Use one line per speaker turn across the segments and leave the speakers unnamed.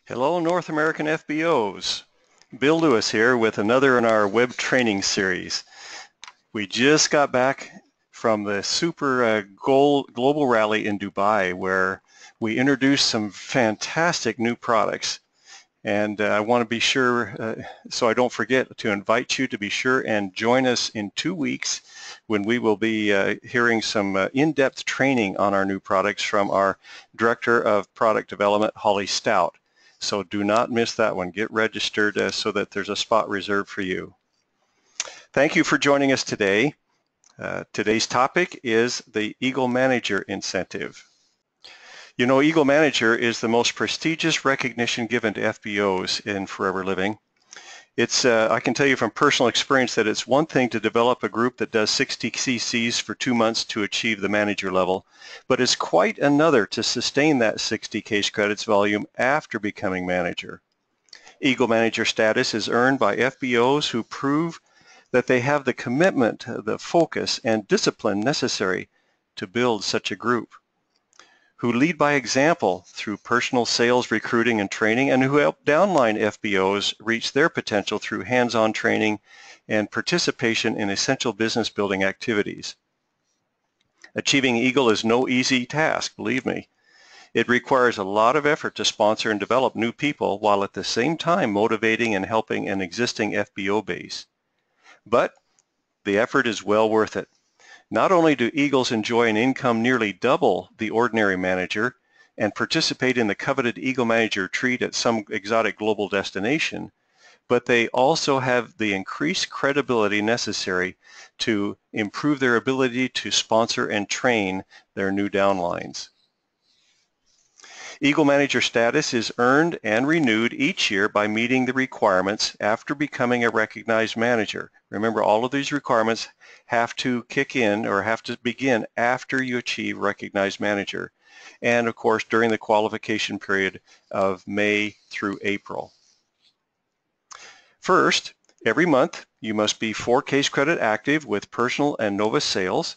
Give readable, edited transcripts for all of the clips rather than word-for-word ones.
Hello, North American FBOs. Bill Lewis here with another in our web training series. We just got back from the super global rally in Dubai where we introduced some fantastic new products. And I want to be sure, so I don't forget, to invite you to be sure and join us in 2 weeks when we will be hearing some in-depth training on our new products from our Director of Product Development, Holly Stout. So do not miss that one. Get registered so that there's a spot reserved for you. Thank you for joining us today. Today's topic is the Eagle Manager Incentive. You know, Eagle Manager is the most prestigious recognition given to FBOs in Forever Living. It's, I can tell you from personal experience that it's one thing to develop a group that does 60 CCs for 2 months to achieve the manager level, but it's quite another to sustain that 60 case credits volume after becoming manager. Eagle Manager status is earned by FBOs who prove that they have the commitment, the focus, and discipline necessary to build such a group, who lead by example through personal sales, recruiting, and training, and who help downline FBOs reach their potential through hands-on training and participation in essential business building activities. Achieving Eagle is no easy task, believe me. It requires a lot of effort to sponsor and develop new people while at the same time motivating and helping an existing FBO base. But the effort is well worth it. Not only do Eagles enjoy an income nearly double the ordinary manager and participate in the coveted Eagle Manager treat at some exotic global destination, but they also have the increased credibility necessary to improve their ability to sponsor and train their new downlines. Eagle Manager status is earned and renewed each year by meeting the requirements after becoming a recognized manager. Remember, all of these requirements have to kick in or have to begin after you achieve recognized manager, and of course during the qualification period of May through April. First, every month you must be 4 case credit active with personal and novice sales,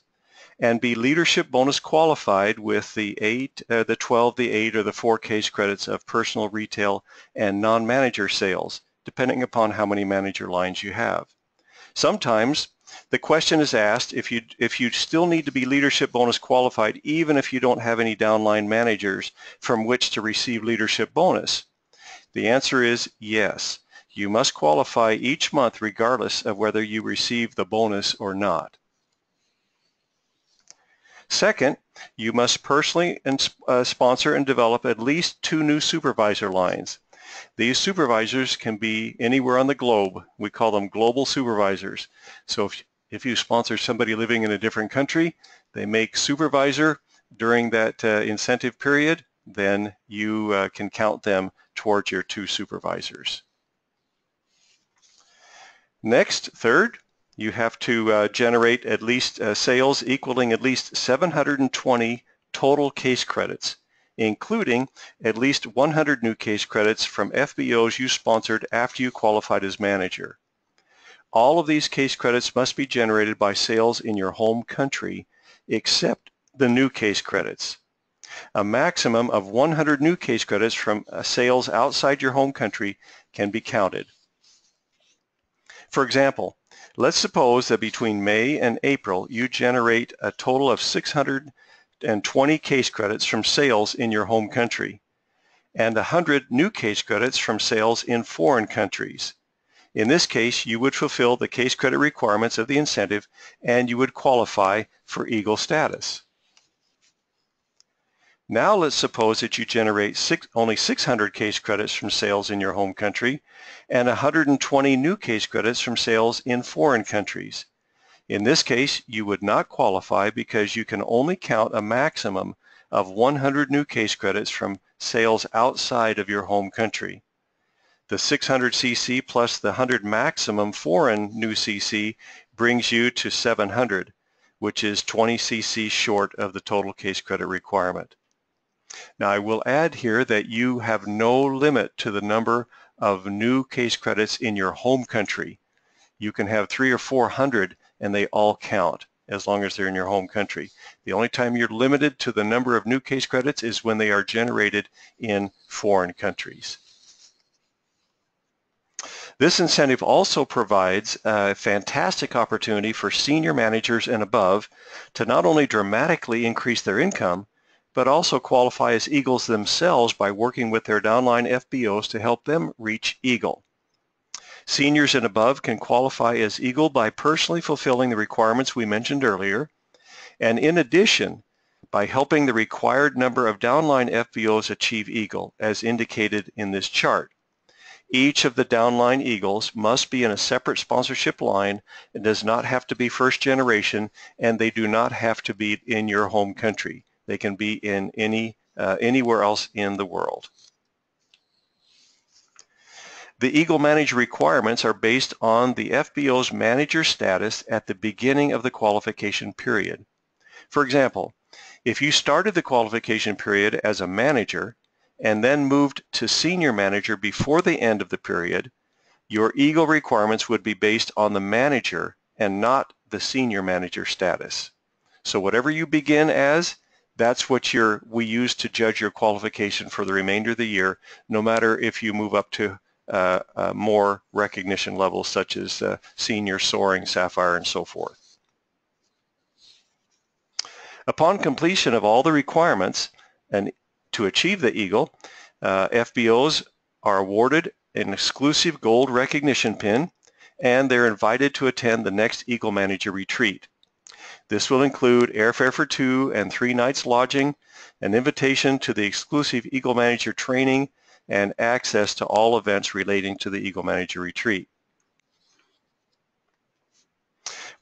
and be leadership bonus qualified with the 8, the 12, the 8, or the 4 case credits of personal, retail, and non-manager sales, depending upon how many manager lines you have. Sometimes the question is asked if you still need to be leadership bonus qualified even if you don't have any downline managers from which to receive leadership bonus. The answer is yes. You must qualify each month regardless of whether you receive the bonus or not. Second, you must personally sponsor and develop at least 2 new supervisor lines. These supervisors can be anywhere on the globe. We call them global supervisors. So if you sponsor somebody living in a different country, they make supervisor during that incentive period, then you can count them towards your 2 supervisors. Next, third, you have to generate at least sales equaling at least 720 total case credits, including at least 100 new case credits from FBOs you sponsored after you qualified as manager. All of these case credits must be generated by sales in your home country, except the new case credits. A maximum of 100 new case credits from sales outside your home country can be counted. For example, let's suppose that between May and April you generate a total of 620 case credits from sales in your home country and 100 new case credits from sales in foreign countries. In this case, you would fulfill the case credit requirements of the incentive and you would qualify for Eagle status. Now let's suppose that you generate only 600 case credits from sales in your home country and 120 new case credits from sales in foreign countries. In this case, you would not qualify because you can only count a maximum of 100 new case credits from sales outside of your home country. The 600 CC plus the 100 maximum foreign new CC brings you to 700, which is 20 CC short of the total case credit requirement. Now I will add here that you have no limit to the number of new case credits in your home country. You can have 300 or 400 and they all count as long as they're in your home country. The only time you're limited to the number of new case credits is when they are generated in foreign countries. This incentive also provides a fantastic opportunity for senior managers and above to not only dramatically increase their income, but also qualify as Eagles themselves by working with their downline FBOs to help them reach Eagle. Seniors and above can qualify as Eagle by personally fulfilling the requirements we mentioned earlier, and in addition, by helping the required number of downline FBOs achieve Eagle, as indicated in this chart. Each of the downline Eagles must be in a separate sponsorship line and does not have to be first generation, and they do not have to be in your home country. They can be in anywhere else in the world. The Eagle Manager requirements are based on the FBO's manager status at the beginning of the qualification period. For example, if you started the qualification period as a manager and then moved to senior manager before the end of the period, your Eagle requirements would be based on the manager and not the senior manager status. So whatever you begin as, that's what we use to judge your qualification for the remainder of the year, no matter if you move up to more recognition levels such as senior, soaring, sapphire, and so forth. Upon completion of all the requirements and to achieve the Eagle, FBOs are awarded an exclusive gold recognition pin, and they're invited to attend the next Eagle Manager retreat. This will include airfare for 2 and 3 nights lodging, an invitation to the exclusive Eagle Manager training, and access to all events relating to the Eagle Manager retreat.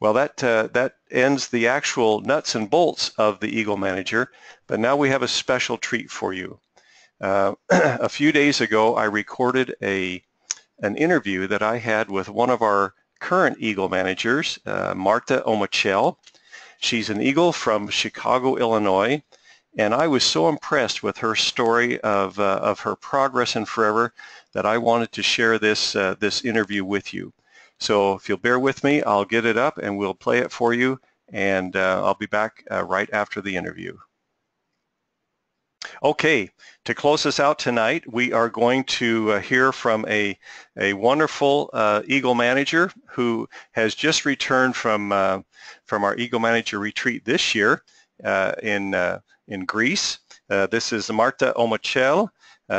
Well, that ends the actual nuts and bolts of the Eagle Manager, but now we have a special treat for you. A few days ago, I recorded an interview that I had with one of our current Eagle Managers, Marta Omachel. She's an Eagle from Chicago, Illinois, and I was so impressed with her story of her progress in Forever that I wanted to share this interview with you. So if you'll bear with me, I'll get it up and we'll play it for you, and I'll be back right after the interview. Okay, to close us out tonight, we are going to hear from a wonderful Eagle Manager who has just returned from our Eagle Manager retreat this year in Greece. This is Marta Omachel.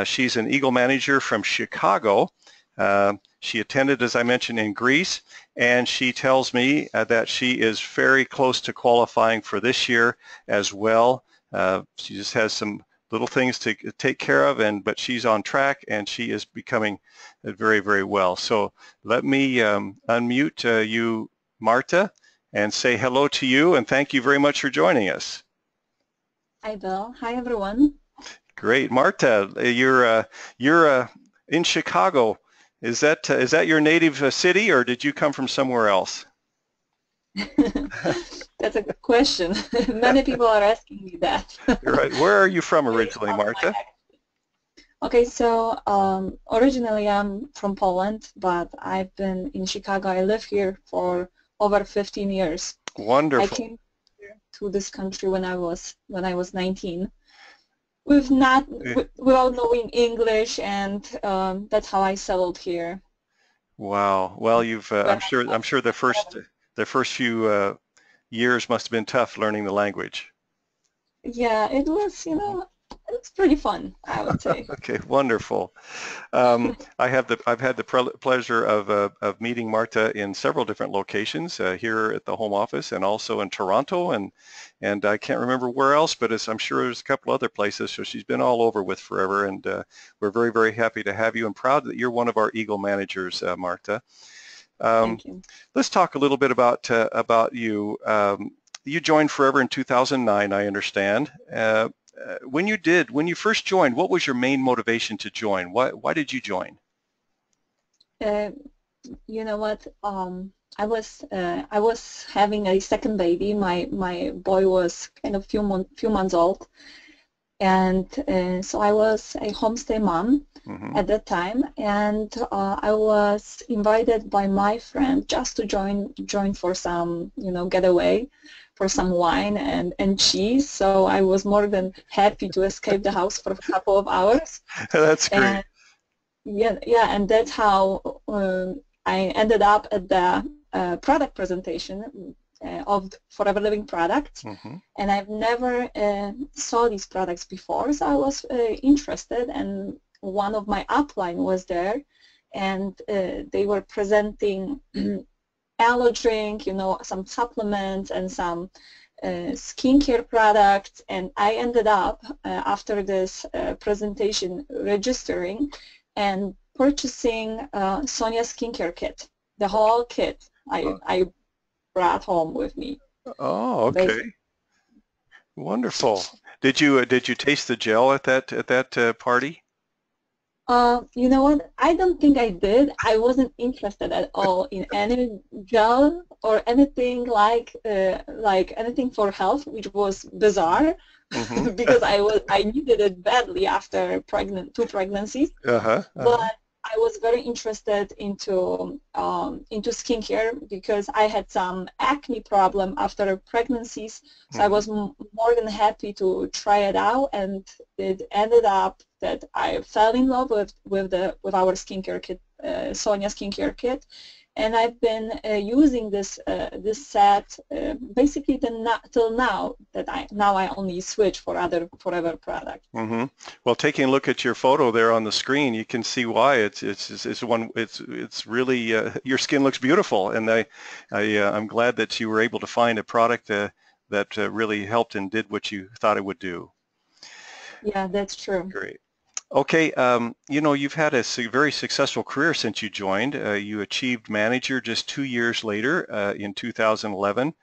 She's an Eagle Manager from Chicago. She attended, as I mentioned, in Greece, and she tells me that she is very close to qualifying for this year as well. She just has some little things to take care of, but she's on track, and she is becoming very, very well. So let me unmute you, Marta, and say hello to you, and thank you very much for joining us.
Hi, Bill. Hi, everyone.
Great, Marta. You're in Chicago. Is that your native city, or did you come from somewhere else?
That's a good question. Many people are asking me that.
Right. Where are you from originally, Marta?
Okay, so originally I'm from Poland, but I've been in Chicago. I live here for over 15 years.
Wonderful.
I came here to this country when I was 19. Without knowing English, and that's how I settled here.
Wow. Well, I'm sure the first few years must have been tough learning the language.
Yeah, it was, it's pretty fun, I would say.
Okay, wonderful. I've had the pleasure of meeting Marta in several different locations here at the home office, and also in Toronto, and I can't remember where else, but I'm sure there's a couple other places. So she's been all over with Forever, and we're very, very happy to have you, and proud that you're one of our Eagle Managers, Marta.
Thank you.
Let's talk a little bit about you. You joined Forever in 2009, I understand. When you first joined, what was your main motivation to join? Why did you join?
You know what? I was having a second baby. My boy was kind of few months old, and so I was a homestay mom at that time, and I was invited by my friend just to join for some getaway, for some wine and cheese. So I was more than happy to escape the house for a couple of hours.
That's great.
And yeah, and that's how I ended up at the product presentation of Forever Living products, and I've never saw these products before, so I was interested, and one of my upline was there, and they were presenting aloe drink, you know, some supplements and some skincare products, and I ended up after this presentation registering and purchasing Sonia skincare kit, the whole kit. I brought home with me.
Oh, okay.
Basically.
Wonderful. Did you taste the gel at that party?
You know what? I don't think I did. I wasn't interested at all in any gel or anything like anything for health, which was bizarre because I needed it badly after two pregnancies. But I was very interested into skincare because I had some acne problem after pregnancies, so I was more than happy to try it out, and it ended up that I fell in love with our skincare kit, Sonia skincare kit, and I've been using this set basically till now. That I only switch for other Forever products.
Well, taking a look at your photo there on the screen, you can see why it's really your skin looks beautiful, and I'm glad that you were able to find a product that really helped and did what you thought it would do.
Yeah, that's true.
Great. Okay, you know, you've had a very successful career since you joined. You achieved manager just 2 years later in 2011,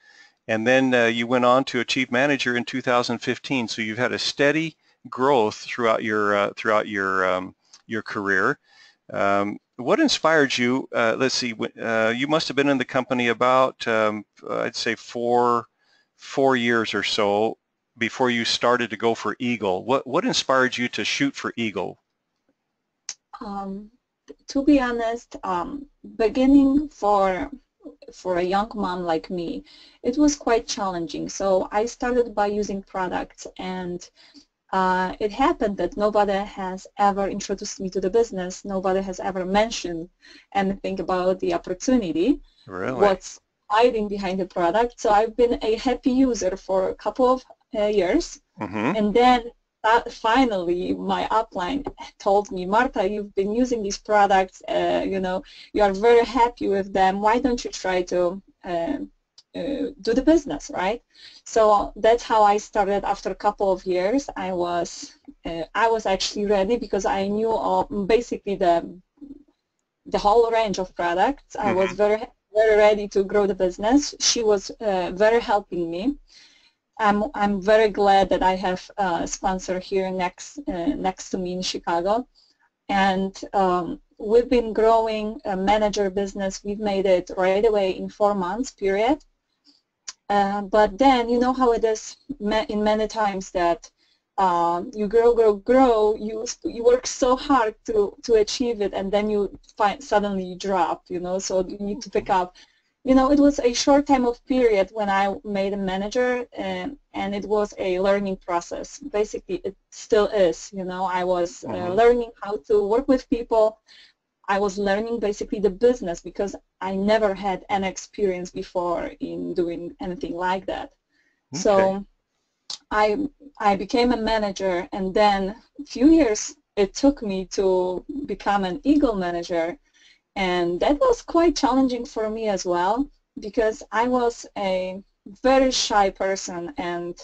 and then you went on to achieve manager in 2015. So you've had a steady growth throughout your career. What inspired you? Let's see. You must have been in the company about I'd say four years or so before you started to go for Eagle. What inspired you to shoot for Eagle?
To be honest, beginning for a young mom like me, it was quite challenging. So I started by using products, and it happened that nobody has ever introduced me to the business. Nobody has ever mentioned anything about the opportunity.
Really?
What's hiding behind the product. So I've been a happy user for a couple of years, and then finally my upline told me, Marta, you've been using these products, you know, you are very happy with them, why don't you try to do the business, right? So that's how I started. After a couple of years, I was actually ready because I knew basically the whole range of products. I was very ready to grow the business. She was very helping me. I'm very glad that I have a sponsor here next to me in Chicago, and we've been growing a manager business. We've made it right away in 4 months period. But then you know how it is in many times that you grow, you work so hard to achieve it, and then you suddenly you drop, you know, so you need to pick up. You know, it was a short time of period when I made a manager, and it was a learning process. Basically, it still is, you know. I was learning how to work with people. I was learning basically the business because I never had any experience before in doing anything like that. Okay. So I became a manager, and then a few years it took me to become an Eagle manager, and that was quite challenging for me as well because I was a very shy person, and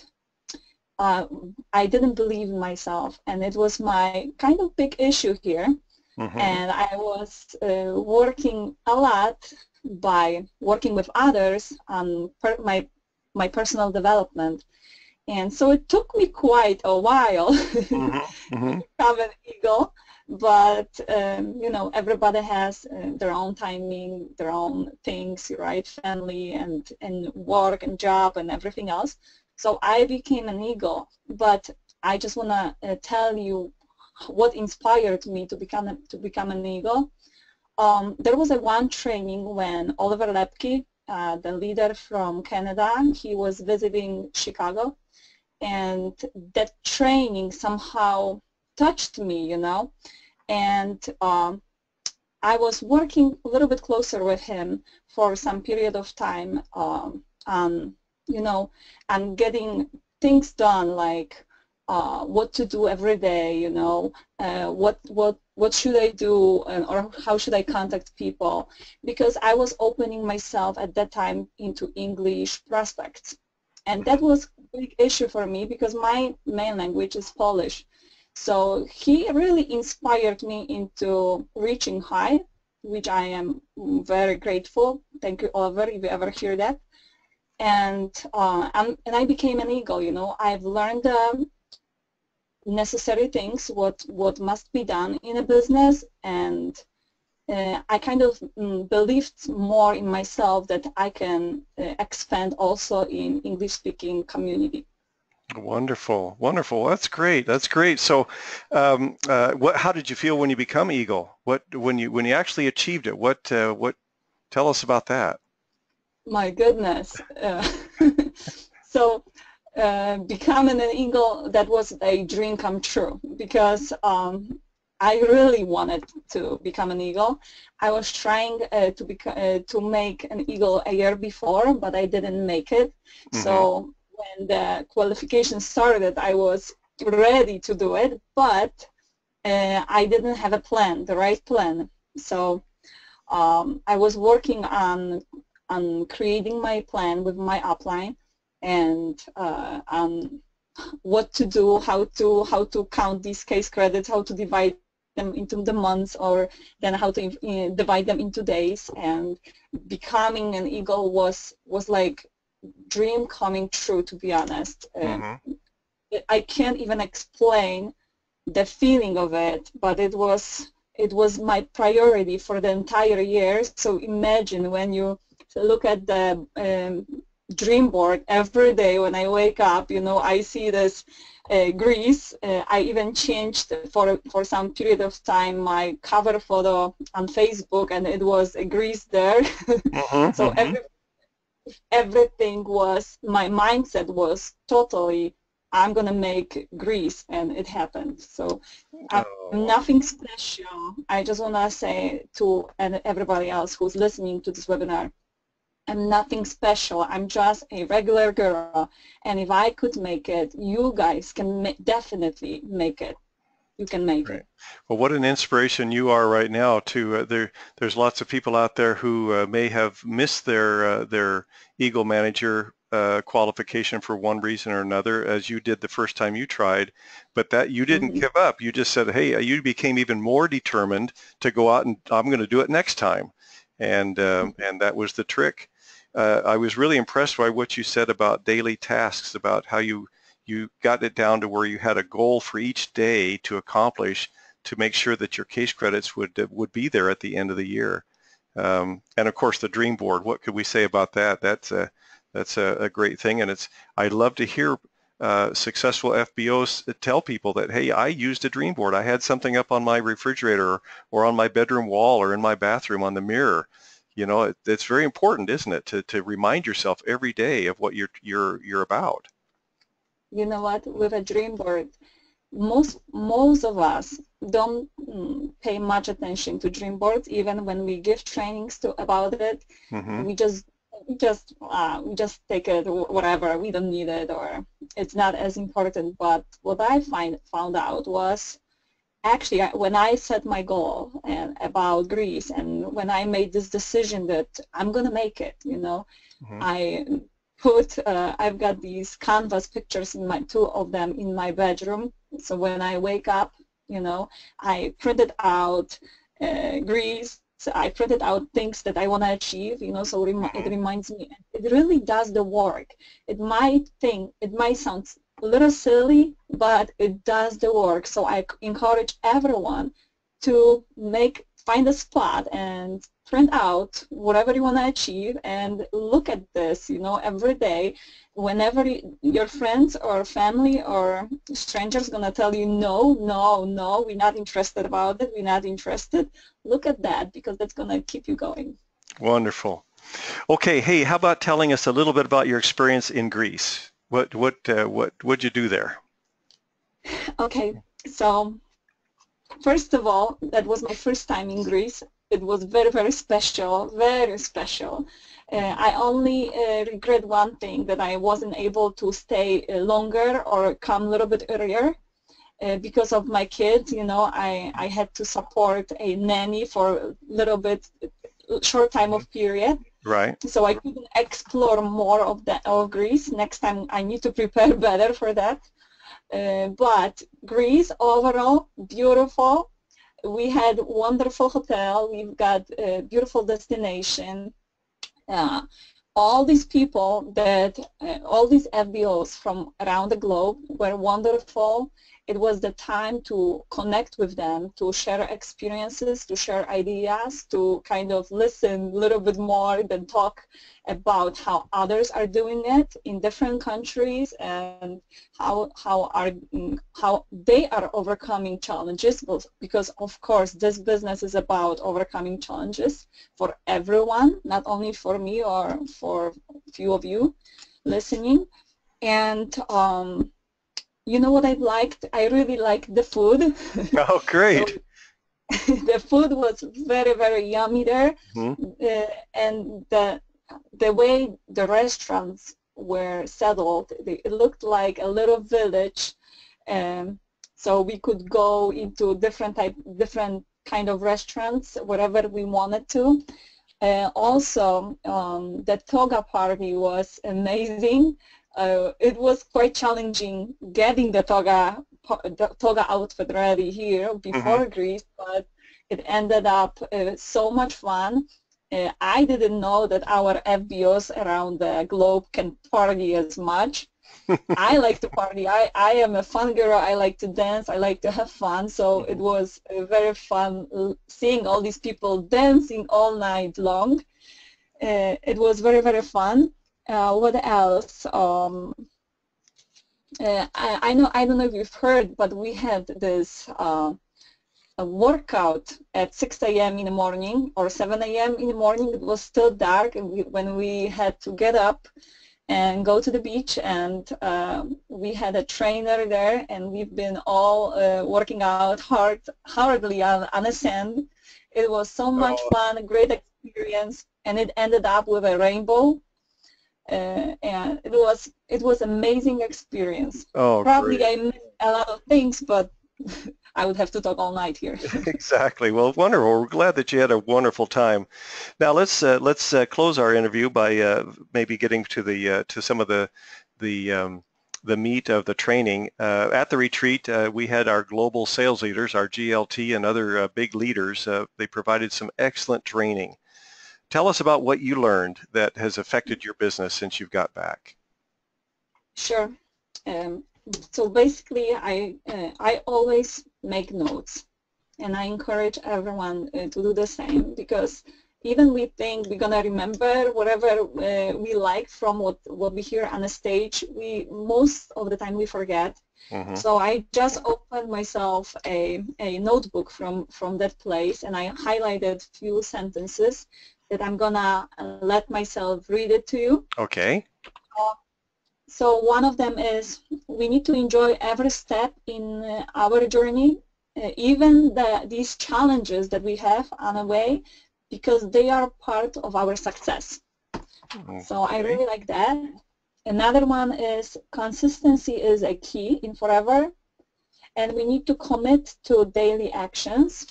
I didn't believe in myself, and it was my kind of big issue here. And I was working a lot by working with others on my personal development. And so it took me quite a while to become an Eagle, but you know, everybody has their own timing, their own things, right? Family and work and job and everything else. So I became an Eagle, but I just want to tell you what inspired me to become an Eagle. There was one training when Oliver Lepke, the leader from Canada, he was visiting Chicago, and that training somehow touched me, you know, and I was working a little bit closer with him for some period of time, on, you know, and getting things done, like what to do every day, you know, what should I do, or how should I contact people, because I was opening myself at that time into English prospects. And that was a big issue for me because my main language is Polish. So he really inspired me into reaching high, which I am very grateful. Thank you, Oliver, if you ever hear that. And I became an eagle. You know, I've learned necessary things, what must be done in a business, and I kind of believed more in myself that I can expand also in English-speaking community.
Wonderful, wonderful. That's great. That's great. So, how did you feel when you become Eagle? When you actually achieved it? What? Tell us about that.
My goodness. So, becoming an Eagle, that was a dream come true, because I really wanted to become an Eagle. I was trying to make an Eagle a year before, but I didn't make it.
Mm-hmm.
So when the qualification started, I was ready to do it, but I didn't have a plan, the right plan. So I was working on creating my plan with my upline, and on what to do, how to count these case credits, how to divide them into the months, or then how to divide them into days. And becoming an Eagle was like dream coming true, to be honest.
Mm-hmm.
I can't even explain the feeling of it, but it was my priority for the entire year. So imagine when you look at the dream board every day when I wake up, you know, I see this Greece. I even changed for some period of time my cover photo on Facebook, and it was a Greece there.
Mm-hmm.
So
Mm-hmm.
everything was, my mindset was totally, I'm going to make Greece, and it happened. So I'm nothing special. I just want to say to everybody else who's listening to this webinar, I'm nothing special. I'm just a regular girl, and if I could make it, you guys can definitely make it. You can make
Right.
it.
Well, what an inspiration you are right now. There's lots of people out there who may have missed their Eagle Manager qualification for one reason or another, as you did the first time you tried, but that you didn't give up. You just said, hey, you became even more determined to go out and I'm going to do it next time, and that was the trick. I was really impressed by what you said about daily tasks, about how you got it down to where you had a goal for each day to accomplish to make sure that your case credits would be there at the end of the year. And of course, the dream board. What could we say about that? That's a great thing, and I love to hear successful FBOs tell people that, hey, I used a dream board. I had something up on my refrigerator or on my bedroom wall or in my bathroom on the mirror. You know, it's very important, isn't it, to remind yourself every day of what you're about.
You know what? With a dream board, most of us don't pay much attention to dream boards. Even when we give trainings about it,
Mm-hmm.
we just take it, whatever. We don't need it, or it's not as important. But what I found out was, actually, when I set my goal and about Greece, and when I made this decision that I'm gonna make it, you know,
Mm-hmm.
I've got these canvas pictures two of them in my bedroom. So when I wake up, you know, I printed out Greece. I printed out things that I want to achieve, you know, so it reminds me. It really does the work. It might sound a little silly, but it does the work. So I encourage everyone to find a spot and print out whatever you want to achieve and look at this, you know, every day. Whenever your friends or family or strangers going to tell you, no, we're not interested about it, we're not interested, look at that, because that's going to keep you going.
Wonderful. Okay, hey, how about telling us a little bit about your experience in Greece? What'd you do there?
Okay, so first of all, that was my first time in Greece. It was very, very special, very special. I only regret one thing, that I wasn't able to stay longer or come a little bit earlier. Because of my kids, you know, I had to support a nanny for a little bit, short time of period.
Right.
So I couldn't explore more of Greece. Next time I need to prepare better for that. But Greece overall, beautiful. We had wonderful hotel. We've got a beautiful destination. All these people all these FBOs from around the globe were wonderful. It was the time to connect with them, to share experiences, to share ideas, to kind of listen a little bit more than talk about how others are doing it in different countries and how they are overcoming challenges, because of course this business is about overcoming challenges for everyone, not only for me or for a few of you listening. And you know what I liked? I really liked the food.
Oh, great.
The food was very, very yummy there. And the way the restaurants were settled, it looked like a little village. So we could go into different kind of restaurants, wherever we wanted to. Also, the toga party was amazing. It was quite challenging getting the toga outfit ready here before Greece, but it ended up so much fun. I didn't know that our FBOs around the globe can party as much. I like to party. I am a fun girl. I like to dance. I like to have fun. So it was very fun seeing all these people dancing all night long. It was very, very fun. What else? I don't know if you've heard, but we had this a workout at 6 a.m. in the morning or 7 a.m. in the morning. It was still dark, and when we had to get up and go to the beach, and we had a trainer there, and we've been all working out hardly on the sand. It was so much fun, a great experience, and it ended up with a rainbow. And it was amazing experience.
Oh,
probably
great.
I missed a lot of things, but I would have to talk all night here.
Exactly. Well, wonderful. We're glad that you had a wonderful time. Now let's close our interview by maybe getting to the to some of the meat of the training. At the retreat, we had our global sales leaders, our GLT, and other big leaders. They provided some excellent training. Tell us about what you learned that has affected your business since you've got back.
Sure. So basically, I always make notes, and I encourage everyone to do the same, because even we think we're gonna remember whatever we like from what we hear on the stage, most of the time we forget. So I just opened myself a notebook from that place, and I highlighted a few sentences that I'm gonna let myself read it to you.
Okay.
So one of them is, we need to enjoy every step in our journey, even these challenges that we have on the way, because they are part of our success. So I really like that. Another one is, consistency is a key in forever, and we need to commit to daily actions.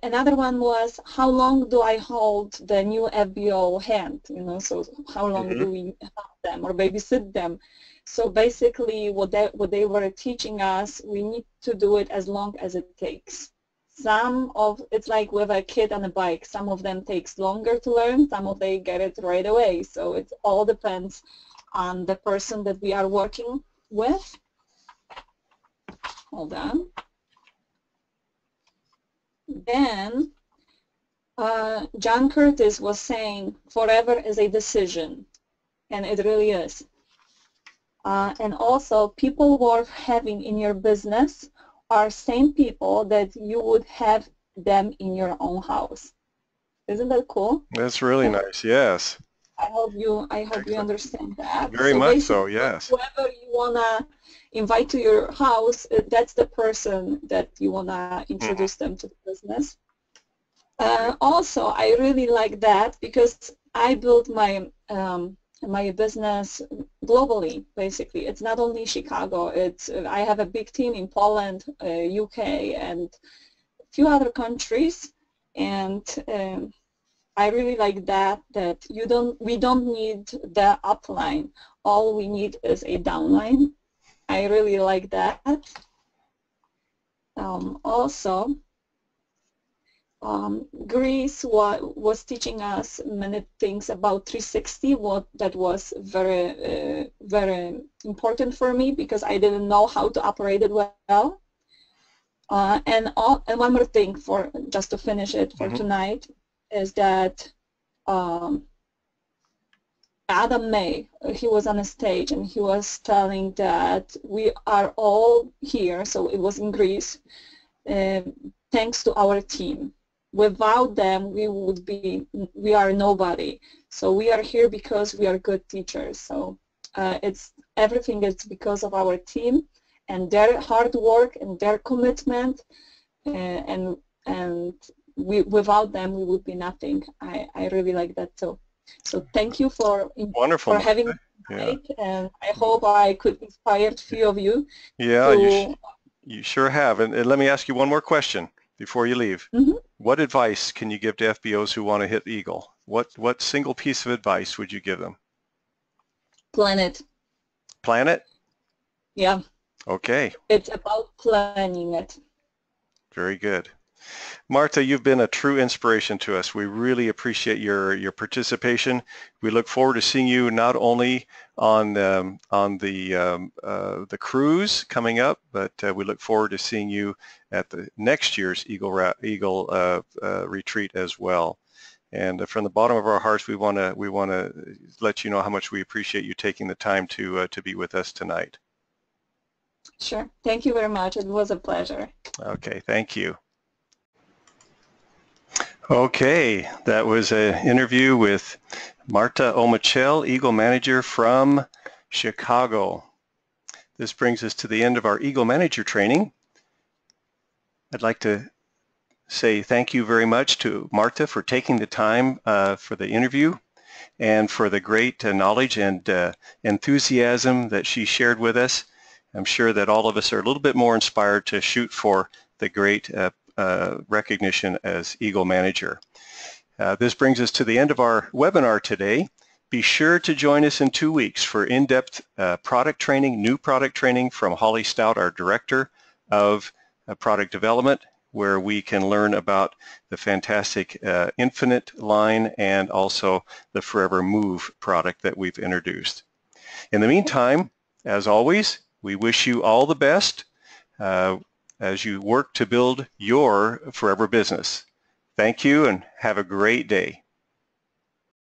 Another one was, how long do I hold the new FBO hand? You know, so how long do we help them or babysit them? So basically, what they were teaching us, we need to do it as long as it takes. It's like with a kid on a bike. Some of them takes longer to learn. Some of they get it right away. So it all depends on the person that we are working with. Hold on. Then John Curtis was saying, forever is a decision, and it really is. And also, people worth having in your business are same people that you would have them in your own house. Isn't that cool?
That's really nice, yes.
I hope you understand that.
Very
So
much so,
basically,
yes.
whoever you wanna invite to your house, that's the person that you wanna introduce them to the business. Also, I really like that because I built my my business globally. Basically, it's not only Chicago. It's I have a big team in Poland, UK, and a few other countries, and I really like that. That we don't need the upline. All we need is a downline. I really like that. Also. Greece was teaching us many things about 360. That was very important for me because I didn't know how to operate it well. And one more thing for just to finish it for tonight is that Adam May, he was on a stage and he was telling that we are all here. So it was in Greece, thanks to our team. Without them, we are nobody. So we are here because we are good teachers. So everything is because of our team and their hard work and their commitment, and without them we would be nothing. I really like that too. So thank you for having me tonight, and I hope I could inspire a few of you.
Yeah, you sure have. And let me ask you one more question before you leave. What advice can you give to FBOs who want to hit Eagle? What single piece of advice would you give them?
Plan it.
Plan it?
Yeah.
Okay.
It's about planning it.
Very good. Marta, you've been a true inspiration to us. We really appreciate your participation. We look forward to seeing you not only on the cruise coming up, but we look forward to seeing you at the next year's Eagle retreat as well. And from the bottom of our hearts, we want to let you know how much we appreciate you taking the time to be with us tonight.
Sure. Thank you very much. It was a pleasure.
Okay. Thank you. Okay, that was an interview with Marta Omachel, Eagle Manager from Chicago. This brings us to the end of our Eagle Manager training. I'd like to say thank you very much to Marta for taking the time for the interview and for the great knowledge and enthusiasm that she shared with us. I'm sure that all of us are a little bit more inspired to shoot for the great recognition as Eagle Manager. This brings us to the end of our webinar today. Be sure to join us in 2 weeks for in-depth product training, new product training from Holly Stout, our Director of Product Development, where we can learn about the fantastic Infinite line and also the Forever Move product that we've introduced. In the meantime, as always, we wish you all the best as you work to build your forever business. Thank you and have a great day.